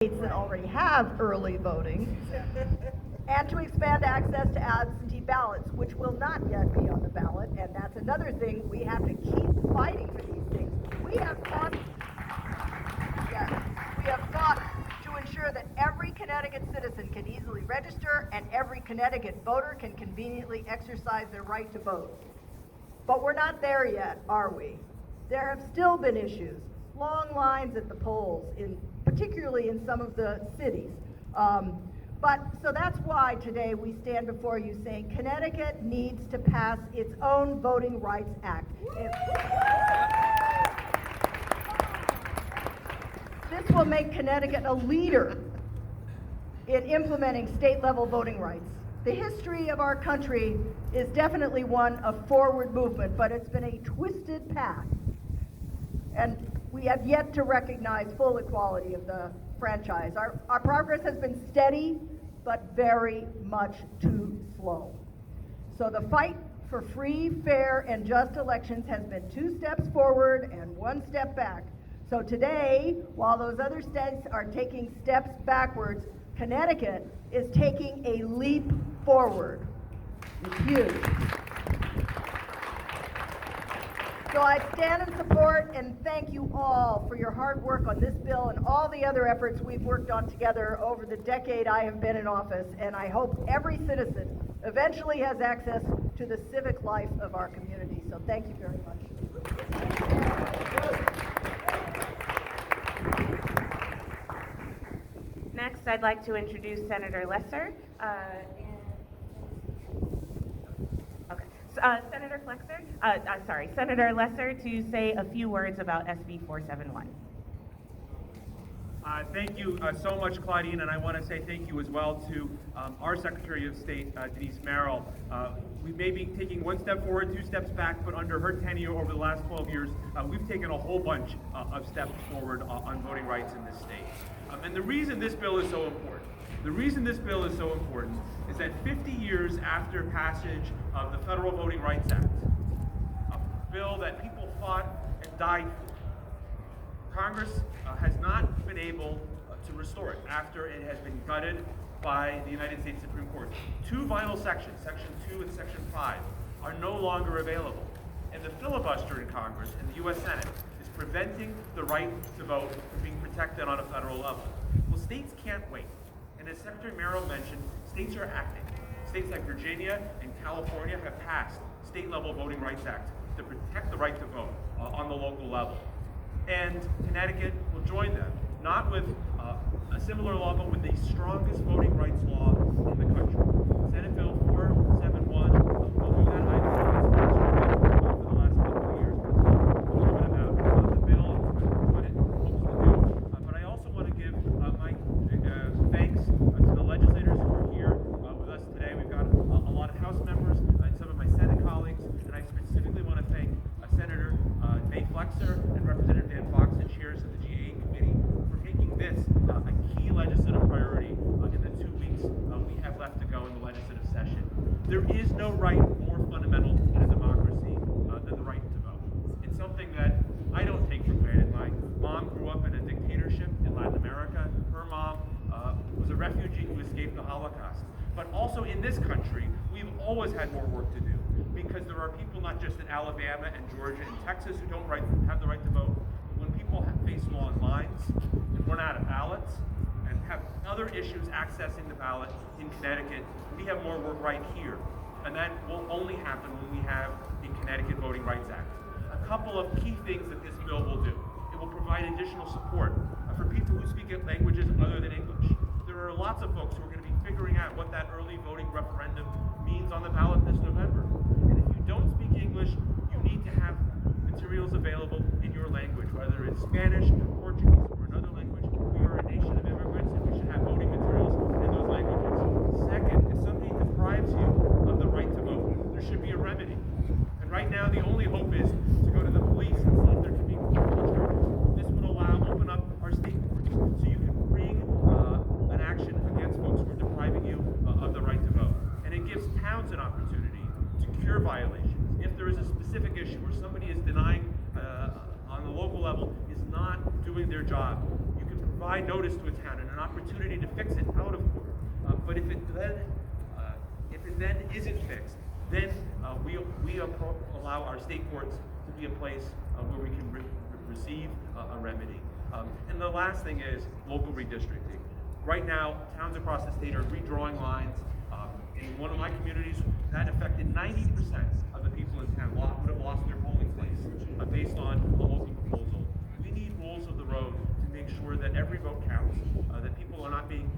states that already have early voting, and to expand access to absentee ballots, which will not yet be on the ballot, and that's another thing. We have to keep fighting for these things. We have fought to ensure that every Connecticut citizen can easily register and every Connecticut voter can conveniently exercise their right to vote. But we're not there yet, are we? There have still been issues, long lines at the polls, particularly in some of the cities. So that's why today we stand before you saying Connecticut needs to pass its own Voting Rights Act. This will make Connecticut a leader in implementing state-level voting rights. The history of our country is definitely one of forward movement, but it's been a twisted path. And we have yet to recognize full equality of the franchise. Our progress has been steady, but very much too slow. So the fight for free, fair, and just elections has been 2 steps forward and 1 step back. So today, while those other states are taking steps backwards, Connecticut is taking a leap forward. It's huge. So I stand in support and thank you all for your hard work on this bill and all the other efforts we've worked on together over the decade I have been in office, and I hope every citizen eventually has access to the civic life of our community. So thank you very much. Next, I'd like to introduce Senator Lesser. Senator Lesser to say a few words about SB 471. Thank you so much, Claudine, and I want to say thank you as well to our Secretary of State, Denise Merrill. We may be taking 1 step forward, 2 steps back, but under her tenure over the last 12 years, we've taken a whole bunch of steps forward on voting rights in this state. And the reason this bill is so important, is that 50 years after passage of the Federal Voting Rights Act, a bill that people fought and died for, Congress has not been able to restore it after it has been gutted by the United States Supreme Court. 2 vital sections, Section 2 and Section 5, are no longer available. And the filibuster in Congress and the U.S. Senate is preventing the right to vote from being protected on a federal level. Well, states can't wait. And as Secretary Merrill mentioned, states are acting. States like Virginia and California have passed state-level voting rights acts to protect the right to vote on the local level. And Connecticut will join them, not with a similar law, but with the strongest voting rights law in the country. Senate Bill 471 will do that. I've been for the last couple of years, a little bit about the bill and what it hopes to do. But I also want to give my thanks to the legislators who are here with us today. We've got a lot of House members and some of my Senate colleagues, and I specifically want to thank Senator May Flexer and Representative Dan Fox, the chairs of the GA committee, for making this a key legislative priority in the 2 weeks we have left to go in the legislative session. There is no right more fundamental in a democracy than the right to vote. It's something that I don't take for granted. My mom grew up in a dictatorship in Latin America. Her mom was a refugee who escaped the Holocaust. But also in this country, we've always had more work to do, because there are people not just in Alabama and Georgia and Texas who don't have the right to vote. When people face long lines and run out of ballots and have other issues accessing the ballot in Connecticut, we have more work right here. And that will only happen when we have the Connecticut Voting Rights Act. A couple of key things that this bill will do. It will provide additional support for people who speak languages other than English. There are lots of folks who are going to be figuring out what that early voting referendum means on the ballot this November. And if you don't speak English, you need to have materials available in your language, whether it's Spanish or Portuguese or another language. We are a nation of immigrants, and we should have voting materials in those languages. Second, if somebody deprives you of the right to vote, there should be a remedy. And right now, the only hope is to go to the police and see if there can be criminal charges. This would open up our state courts, so you can bring an action against folks who are depriving you of the right to vote. And it gives towns an opportunity to cure violations. If there is a specific issue where somebody is denying on the local level is not doing their job, you can provide notice to a town and an opportunity to fix it out of court. But if it then isn't fixed, then we allow our state courts to be a place where we can receive a remedy. And the last thing is local redistricting. Right now, towns across the state are redrawing lines. In one of my communities, that affected 90% of the people in town would have lost their polling place based on a local proposal. We need rules of the road to make sure that every vote counts, that people are not being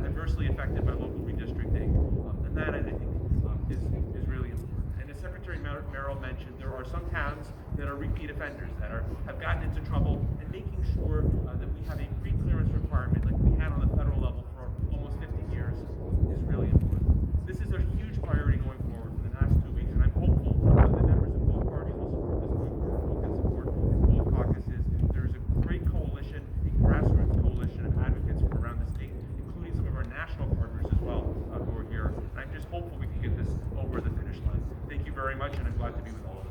adversely affected by local redistricting, and that I think is really important. And as Secretary Merrill mentioned, there are some towns that are repeat offenders that have gotten into trouble, and making sure that we have a pre-clearance requirement like we had on the federal level for almost 50 years is really important. This is a huge priority going forward for the next 2 weeks, and I'm hopeful that the members of both parties will support this going forward. Who can support both caucuses. There is a great coalition, a grassroots coalition of advocates from around the state, including some of our national partners as well who are here. And I'm just hopeful we can get this over the finish line. Thank you very much, and I'm glad to be with all of you.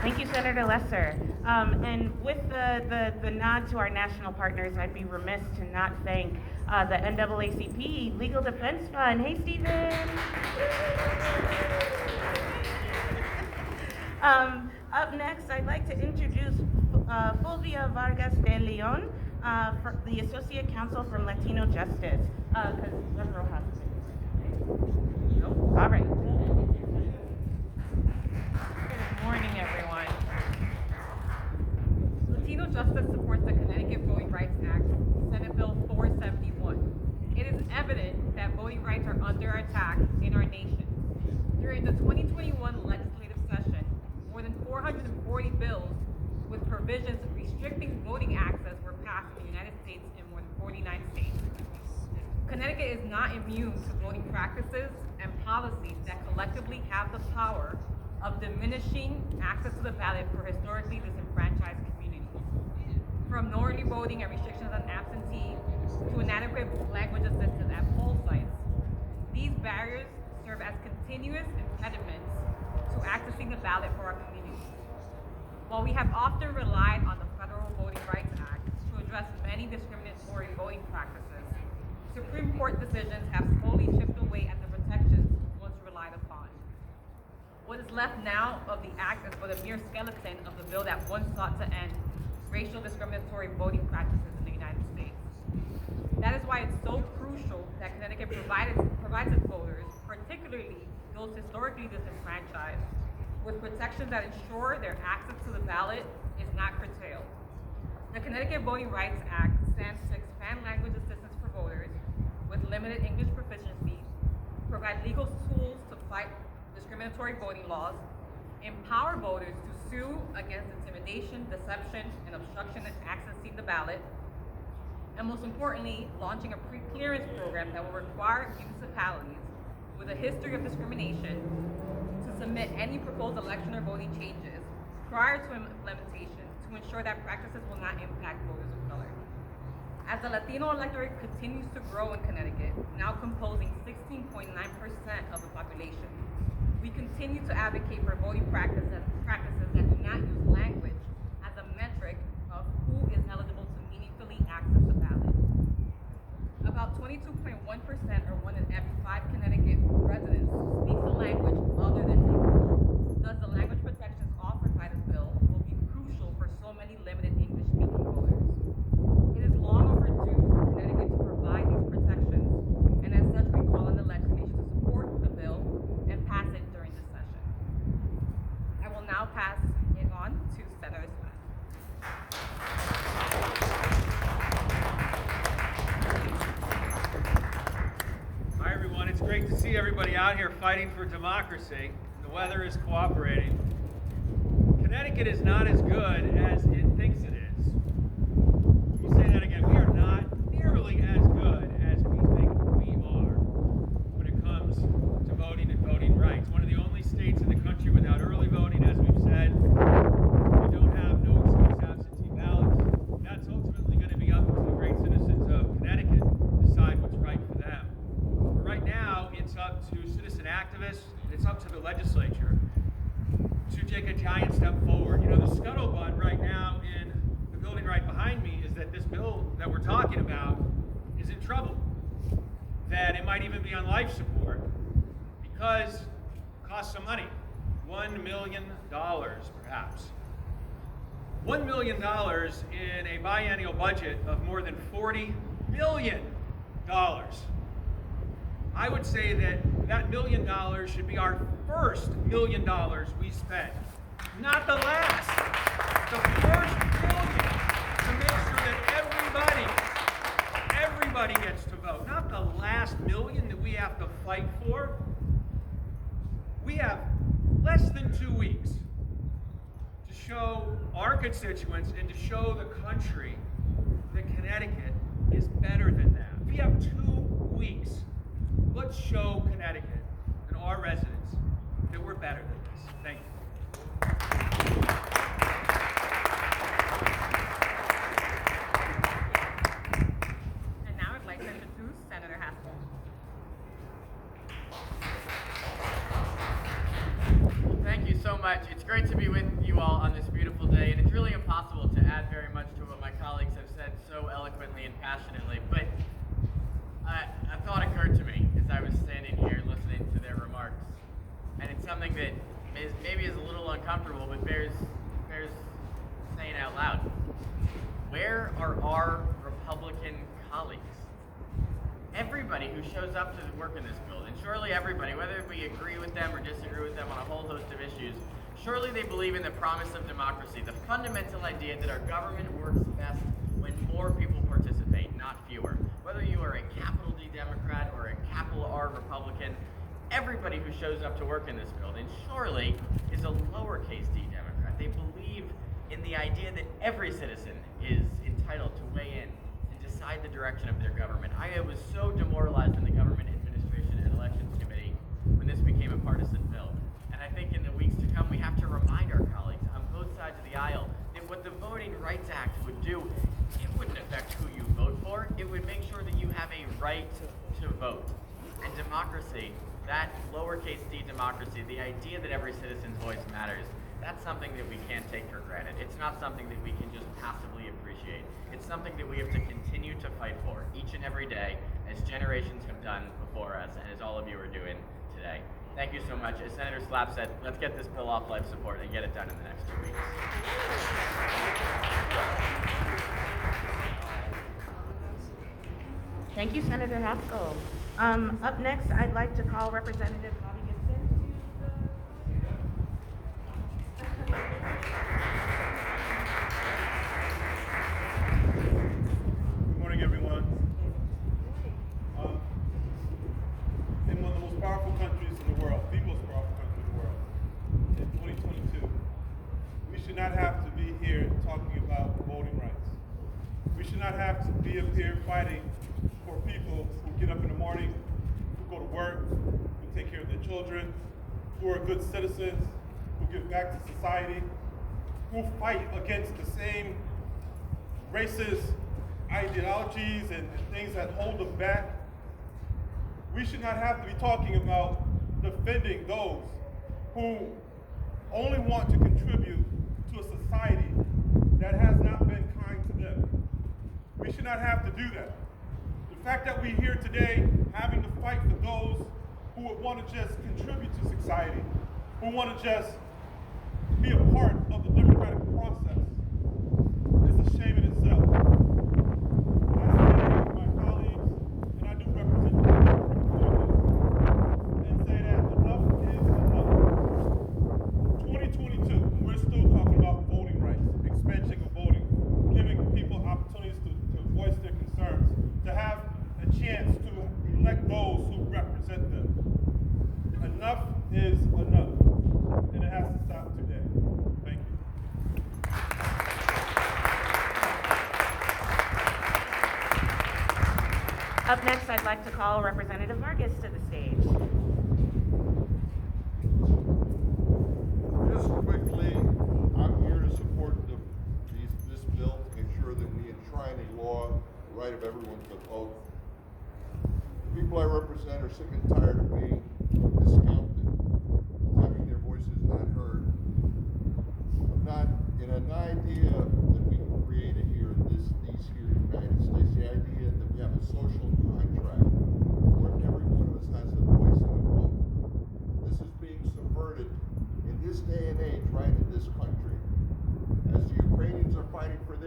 Thank you, Senator Lesser. And with the nod to our national partners, I'd be remiss to not thank the NAACP Legal Defense Fund. Hey, Stephen. Up next, I'd like to introduce Fulvia Vargas de Leon, the Associate Counsel from Latino Justice, because several have to. Nope. All right. Good morning, everyone. Latino Justice supports the Connecticut Voting Rights Act, Senate Bill 471. It is evident that voting rights are under attack in our nation. During the 2021 legislative session, more than 440 bills with provisions restricting voting access were passed in the United States in more than 49 states. Connecticut is not immune to voting practices and policies that collectively have the power of diminishing access to the ballot for historically disenfranchised communities. From no early voting and restrictions on absentee to inadequate language assistance at poll sites, these barriers serve as continuous impediments to accessing the ballot for our communities. While we have often relied on the Federal Voting Rights Act to address many discriminatory voting practices, Supreme Court decisions have slowly chipped away at the protections once relied upon. What is left now of the act is but a mere skeleton of the bill that once sought to end racial discriminatory voting practices in the United States. That is why it's so crucial that Connecticut provides its voters, particularly those historically disenfranchised, with protections that ensure their access to the ballot is not curtailed. The Connecticut Voting Rights Act stands to expand language assistance for voters with limited English proficiency, provide legal tools to fight discriminatory voting laws, empower voters to sue against intimidation, deception, and obstruction in accessing the ballot, and most importantly, launching a pre-clearance program that will require municipalities with a history of discrimination to submit any proposed election or voting changes prior to implementation to ensure that practices will not impact voters of color. As the Latino electorate continues to grow in Connecticut, now composing 16.9% of the population, we continue to advocate for voting practices that do not use language as a metric of who is eligible to meaningfully access the ballot. About 22.1%, or 1 in every 5 Connecticut residents, speaks a language other than English. Thus, the language protections offered by this bill will be crucial for so many limited English-speaking voters. It is long overdue for Connecticut to provide these protections, and as such, we call on the legislature to support the bill and pass it during this session. I will now pass it on to Senator Smith. Hi everyone, it's great to see everybody out here fighting for democracy. The weather is cooperating. Connecticut is not as good as it thinks it is. Let me say that again. We are not nearly as good as we think we are when it comes to voting and voting rights. One of the only states in the country without early voting, as we've said. We don't have no excuse absentee ballots. That's ultimately going to be up to the great citizens of Connecticut to decide what's right for them. But right now, it's up to citizen activists, it's up to the legislature to take a giant step forward. You know, the scuttlebutt right now that this bill that we're talking about is in trouble, that it might even be on life support because it costs some money, $1 million perhaps. $1 million in a biennial budget of more than $40 billion. I would say that $1 million should be our first $1 million we spend, not the last. The first $1 million to make sure that everybody gets to vote, not the last $1 million that we have to fight for. We have less than 2 weeks to show our constituents and to show the country that Connecticut is better than that. We have 2 weeks. Let's show Connecticut and our residents that we're better than this. Thank you. And now I'd like to introduce Senator HARTFORD. Thank you so much. It's great to be with you all on this beautiful day, and it's really impossible to add very much to what my colleagues have said so eloquently and passionately, but a thought occurred to me as I was standing here listening to their remarks, and it's something that maybe is a little uncomfortable, but bears saying out loud. Where are our Republican colleagues? Everybody who shows up to work in this building, surely everybody, whether we agree with them or disagree with them on a whole host of issues, surely they believe in the promise of democracy, the fundamental idea that our government works best when more people participate, not fewer. Whether you are a capital D Democrat or a capital R Republican, everybody who shows up to work in this building surely is a lowercase d Democrat. They believe in the idea that every citizen is entitled to weigh in and decide the direction of their government. I was so demoralized in the Government Administration and Elections Committee when this became a partisan bill. And I think in the weeks to come, we have to remind our colleagues on both sides of the aisle that what the Voting Rights Act would do, it wouldn't affect who you vote for. It would make sure that you have a right to vote. And democracy, that lowercase d democracy, the idea that every citizen's voice matters, that's something that we can't take for granted. It's not something that we can just passively appreciate. It's something that we have to continue to fight for each and every day, as generations have done before us, and as all of you are doing today. Thank you so much. As Senator Slapp said, let's get this bill off life support and get it done in the next 2 weeks. Thank you, Senator Haskell. Up next, I'd like to call Representative Bobby Gibson to the... Good morning, everyone. In one of the most powerful countries in the world, the most powerful country in the world, in 2022, we should not have to be here talking about voting rights. We should not have to be up here fighting for people who get up in the morning, who go to work, who take care of their children, who are good citizens, who give back to society, who fight against the same racist ideologies and things that hold them back. We should not have to be talking about defending those who only want to contribute to a society that has not been kind to them. We should not have to do that. The fact that we're here today having to fight for those who would want to just contribute to society, who want to just be a part of the democratic process, is a shame in itself. I stand with my colleagues, and I do represent the and say that enough is enough. 2022, we're still talking about voting rights, expansion of voting, giving people opportunities to voice their concerns, to have a chance to elect those who represent them. Enough is enough, and it has to stop today. Thank you. Up next, I'd like to call Representative Vargas to the stage. Just quickly, I'm here to support this bill to make sure that we enshrine a law, the right of everyone to vote. The people I represent are sick and tired of being discounted, having their voices not heard. I'm not in an idea that we can create here in these here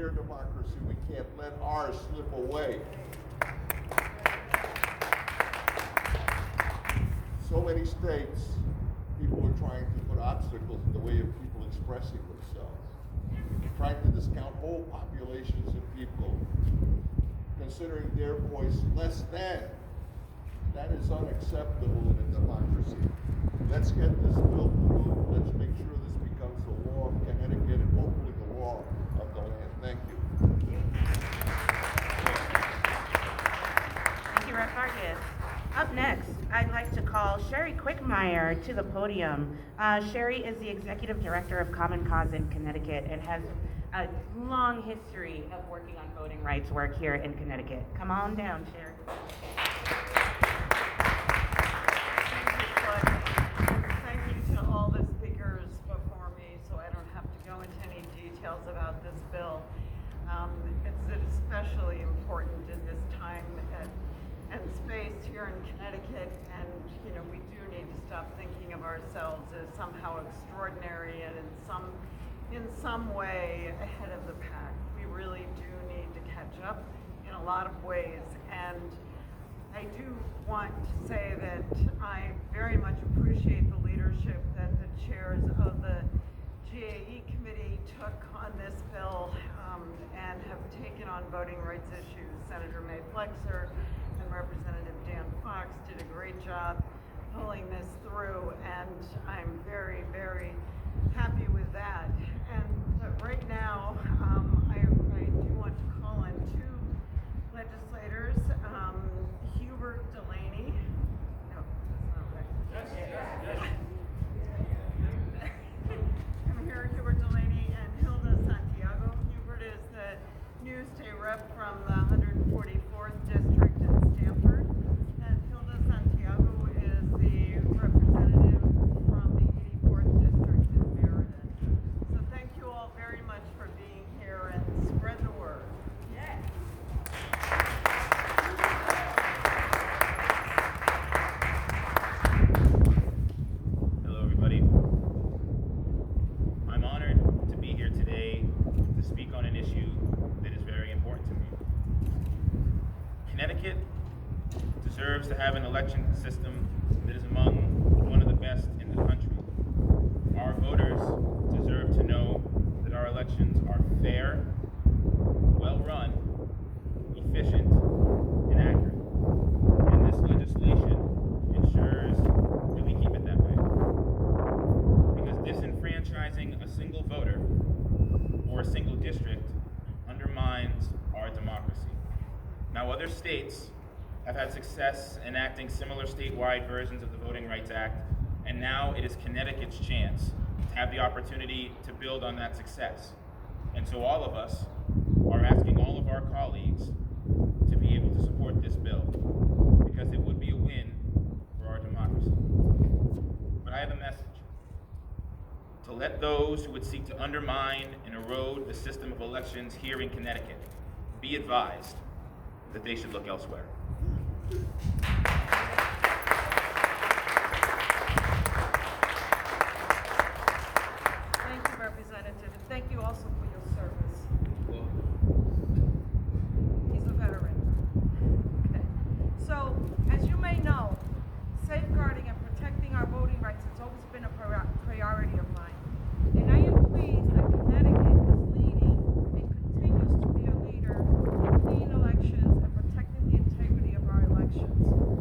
their democracy. We can't let ours slip away. So many states, people are trying to put obstacles in the way of people expressing themselves, trying to discount whole populations of people, considering their voice less than. That is unacceptable in a democracy. Let's get this bill through. Let's make sure this becomes the law of Connecticut and hopefully the law of the land. Thank you. Thank you, Rep. Vargas. Up next, I'd like to call Sherry Quickmeyer to the podium. Sherry is the Executive Director of Common Cause in Connecticut and has a long history of working on voting rights work here in Connecticut. Come on down, Sherry. Thank you to all the speakers before me, so I don't have to go into any details about this bill. It's especially important in this time and space here in Connecticut, and we do need to stop thinking of ourselves as somehow extraordinary and in some way ahead of the pack. We really do need to catch up in a lot of ways, and I do want to say that I very much appreciate the leadership that the chairs of the GAE committee took on this bill and have taken on voting rights issues. Senator May Flexer and Representative Dan Fox did a great job pulling this through, and I'm very, very happy with that. But right now, I do want to call on two legislators, Hubert Delaney. No, that's not right. I'm here, Hubert Delaney and Hilda Santiago. Hubert is the new state rep from the 144th district in Stamford, and Hilda Santiago is the representative from the 84th district in Meriden. So thank you all very much for being here, and spread the word. Hello, everybody. I'm honored to be here today to speak on an issue that is very important to me. Connecticut deserves to have an election system that is among one of the best in the country. Our voters deserve to know that our elections are fair, well-run, efficient, and accurate. And this legislation ensures that we keep it that way. Because disenfranchising a single voter or a single district undermines our democracy. Now, other states have had success enacting similar statewide versions of the Voting Rights Act, and now it is Connecticut's chance to have the opportunity to build on that success. And so all of us are asking all of our colleagues to be able to support this bill, because it would be a win for our democracy. But I have a message. To let those who would seek to undermine and erode the system of elections here in Connecticut be advised that they should look elsewhere. Thank you, Representative, and thank you also for your service. He's a veteran. Okay. So, as you may know, safeguarding and protecting our voting rights has always been a priority of mine. And I am pleased that Connecticut is leading and continues to be a leader in clean elections and protecting the integrity of our elections.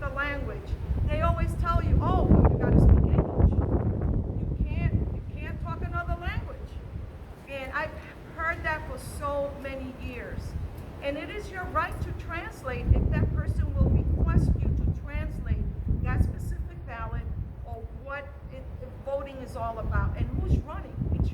another language, they always tell you, oh, well, you gotta speak English. You can't talk another language. And I've heard that for so many years. And it is your right to translate if that person will request you to translate that specific ballot or what voting is all about and who's running. It's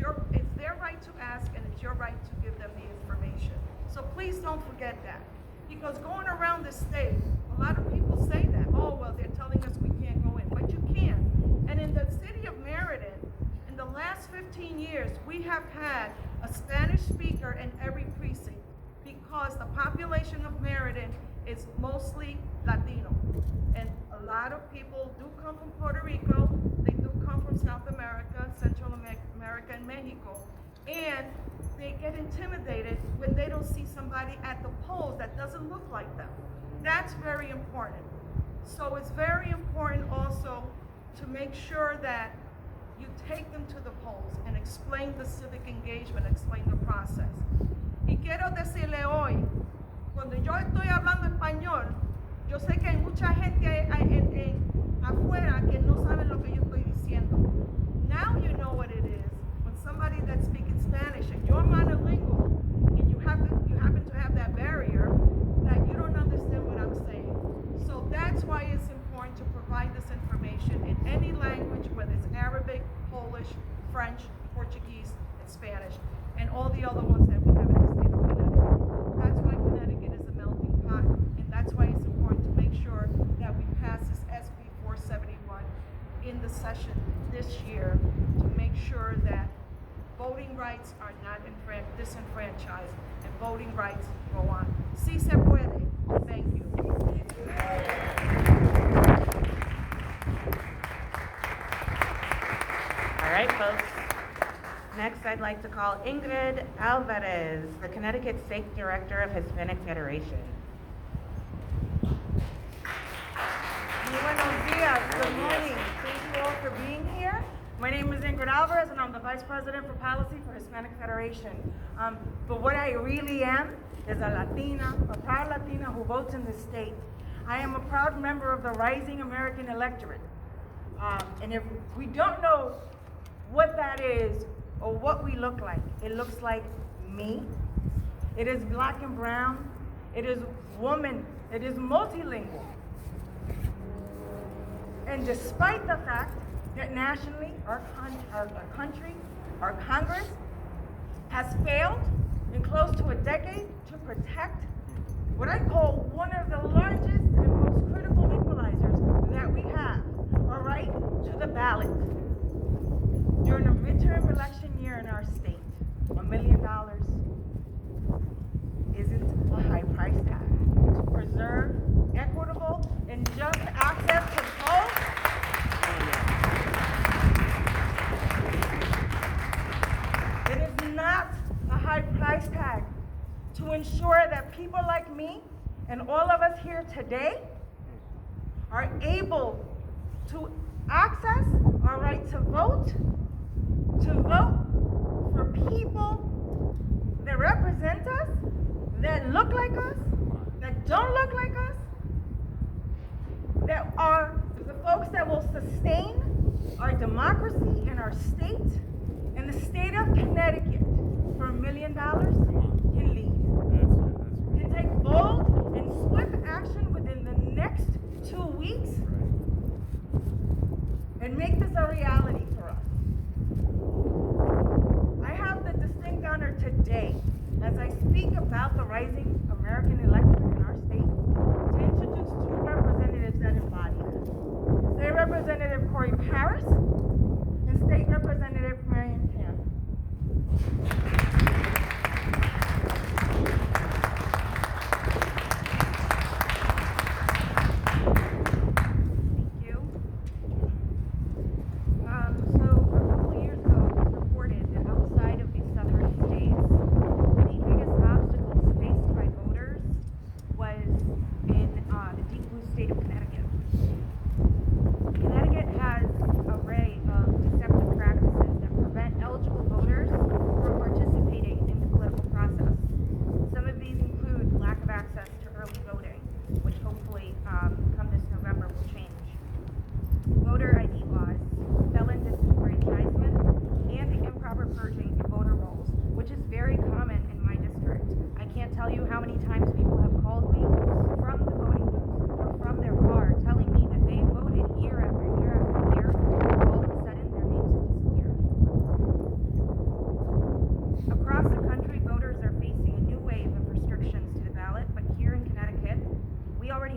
their right to ask, and it's your right to give them the information. So please don't forget that. Because going around the state, a lot of people say that, oh, well, they're telling us we can't go in, but you can. And in the city of Meriden, in the last 15 years, we have had a Spanish speaker in every precinct because the population of Meriden is mostly Latino. And a lot of people do come from Puerto Rico, they do come from South America, Central America, and Mexico. And they get intimidated when they don't see somebody at the polls that doesn't look like them. That's very important. So it's very important also to make sure that you take them to the polls and explain the civic engagement, explain the process. Y quiero decirle hoy, cuando yo estoy hablando español, yo sé que hay mucha gente afuera que no sabe lo que yo estoy diciendo. Now you know what it is. When somebody that's speaking Spanish and you're monolingual and you happen to have that barrier that you don't understand what I'm saying. So that's why it's important to provide this information in any language, whether it's Arabic, Polish, French, Portuguese, and Spanish, and all the other ones that we have in the state of Connecticut. That's why Connecticut is a melting pot, and that's why it's important to make sure that we pass this SB 471 in the session this year to make sure that voting rights are not disenfranchised and voting rights go on. Sí se puede. Thank you. All right, folks. Next, I'd like to call Ingrid Alvarez, the Connecticut State Director of Hispanic Federation. Buenos dias, good morning. Thank you all for being here. My name is Ingrid Alvarez, and I'm the Vice President for Policy for Hispanic Federation. But what I really am is a Latina, a proud Latina who votes in the state. I am a proud member of the rising American electorate. And if we don't know what that is or what we look like, it looks like me. It is black and brown. It is woman. It is multilingual. And despite the fact that nationally, our country, our Congress, has failed in close to a decade to protect what I call one of the largest and most critical equalizers that we have, our right to the ballot. During a midterm election year in our state, $1 million isn't a high price tag to preserve equitable and just access to vote. It is not a high price tag to ensure that people like me and all of us here today are able to access our right to vote for people that represent us, that look like us, that don't look like us, that are the folks that will sustain our democracy in our state, and the state of Connecticut for $1 million can lead. Can take bold and swift action within the next 2 weeks and make this a reality for us. I have the distinct honor today, as I speak about the rising American electorate in our state, to introduce 2 representatives that embody this. State Representative Corey Paris and State Representative Marion Tam.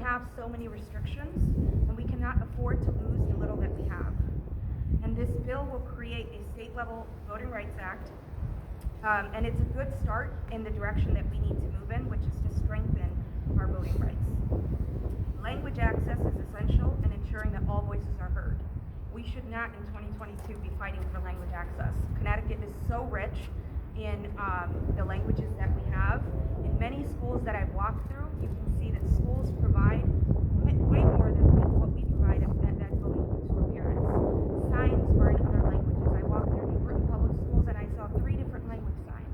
have so many restrictions, and we cannot afford to lose the little that we have. And this bill will create a state-level Voting Rights Act, and it's a good start in the direction that we need to move in, which is to strengthen our voting rights. Language access is essential in ensuring that all voices are heard. We should not, in 2022, be fighting for language access. Connecticut is so rich in the languages that we have. In many schools that I've walked through, you can see that schools provide way more than what we provide at voting booths for parents. Signs are in other languages. I walked through New Britain Public Schools and I saw 3 different language signs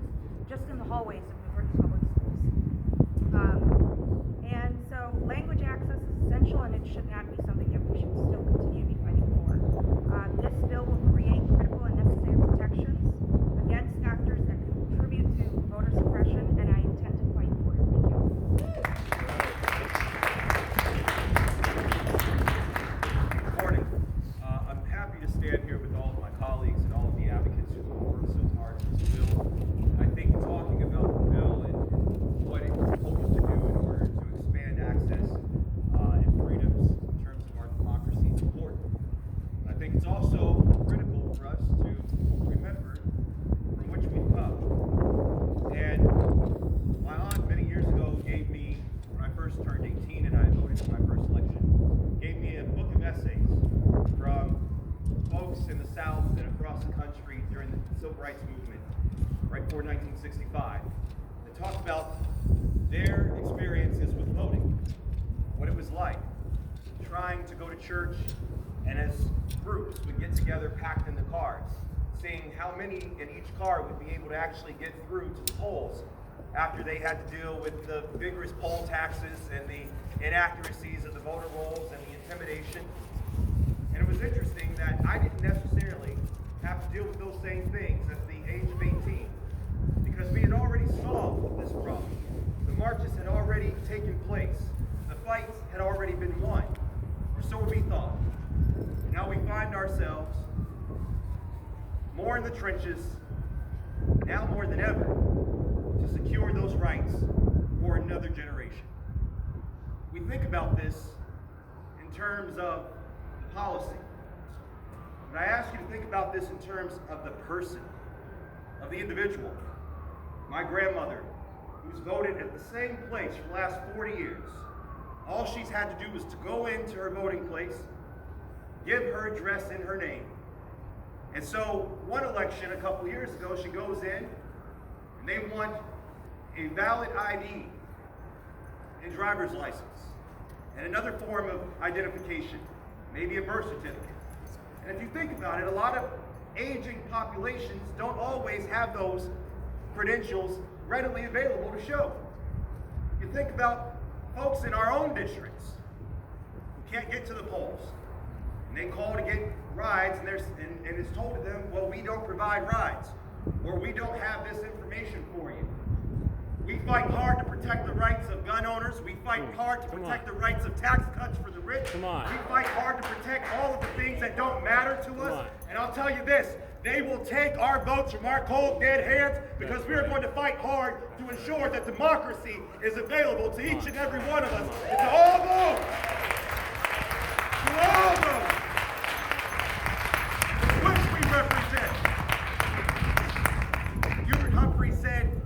just in the hallways of New Britain Public Schools. And so language access is essential, and it should not be something that we should still continue to be fighting for. This bill will create critical and necessary protections against actors that contribute to voter suppression, and I intend to fight for it. Thank you. Good morning. I'm happy to stand here with all of my colleagues and all of the advocates who have worked so hard on this bill. I think talking about the bill and what it hopes to do in order to expand access and freedoms in terms of our democracy is important. I think it's also critical for us to remember from which we've come. And my aunt many years ago gave me, when I first turned 18 and I voted for my first election, gave me a book of essays from folks in the South and across the country during the Civil Rights Movement, right before 1965, that talked about their experiences with voting, what it was like, trying to go to church, and as groups would get together packed in the cars, seeing how many in each car would be able to actually get through to the polls after they had to deal with the vigorous poll taxes and the inaccuracies of the voter rolls and the intimidation. And it was interesting that I didn't necessarily have to deal with those same things at the age of 18, because we had already solved this problem. The marches had already taken place. The fights had already been won, or so we thought. Now we find ourselves more in the trenches, now more than ever, to secure those rights for another generation. We think about this in terms of the policy, but I ask you to think about this in terms of the person, of the individual. My grandmother, who's voted at the same place for the last 40 years, all she's had to do was to go into her voting place, give her address in her name. And so one election a couple years ago, she goes in and they want a valid ID and driver's license and another form of identification, maybe a birth certificate. And if you think about it, a lot of aging populations don't always have those credentials readily available to show. You think about folks in our own districts who can't get to the polls, and they call to get rides, and it's told to them, well, we don't provide rides, or we don't have this information for you. We fight hard to protect the rights of gun owners. We fight hard to protect the rights of tax cuts for the rich. We fight hard to protect all of the things that don't matter to us. And I'll tell you this, they will take our votes from our cold, dead hands, because we are going to fight hard to ensure that democracy is available to each and every one of us, and to all those, which we represent. Hubert Humphrey said,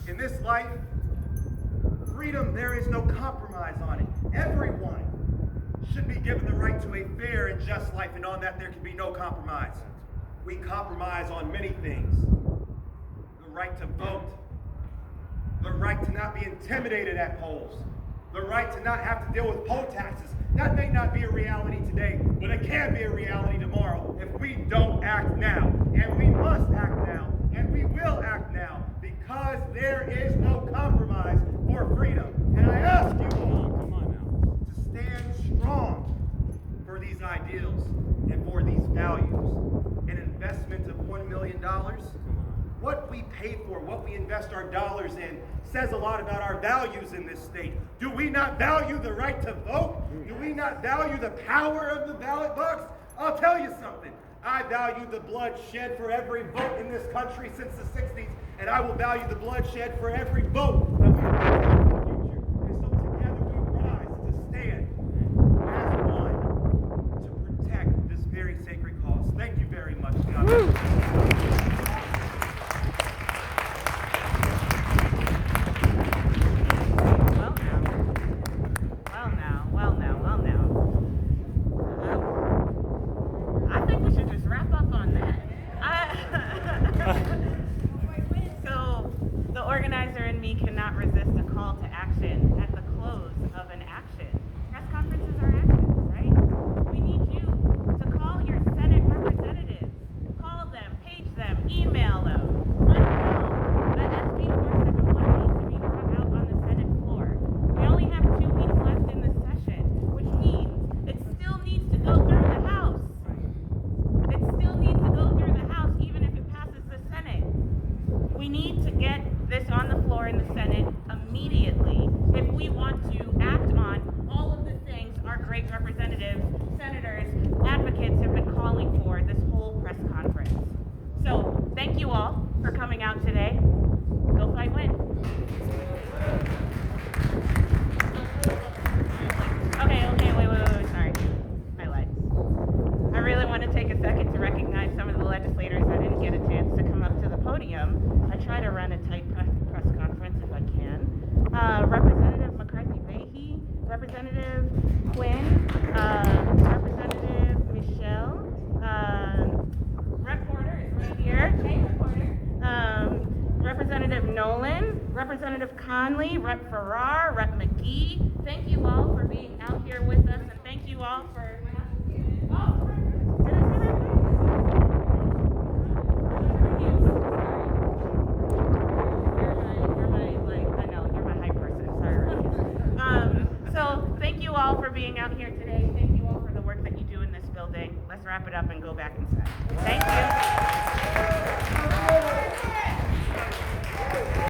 in this life, freedom, there is no compromise on it. Everyone should be given the right to a fair and just life, and on that there can be no compromise. We compromise on many things. The right to vote, the right to not be intimidated at polls, the right to not have to deal with poll taxes. That may not be a reality today, but it can be a reality tomorrow if we don't act now. And we must act now, and we will act now, because there is no compromise for freedom. And I ask you all to stand strong for these ideals and for these values. An investment of $1 million, what we pay for, what we invest our dollars in, says a lot about our values in this state. Do we not value the right to vote? Do we not value the power of the ballot box? I'll tell you something. I value the blood shed for every vote in this country since the 60s, and I will value the blood shed for every vote that we have in the future. And so together we rise to stand Representative Quinn, Representative Michelle, Rep Porter is right here. Hey, Rep Porter. Representative Nolan, Representative Conley, Rep Farrar, Rep McGee. Thank you all for being out here with us, and thank you all for. Oh, did I say Rep? You're my hype person. Sorry. So thank you all for being out here today. Thank you all for the work that you do in this building. Let's wrap it up and go back inside. Thank you.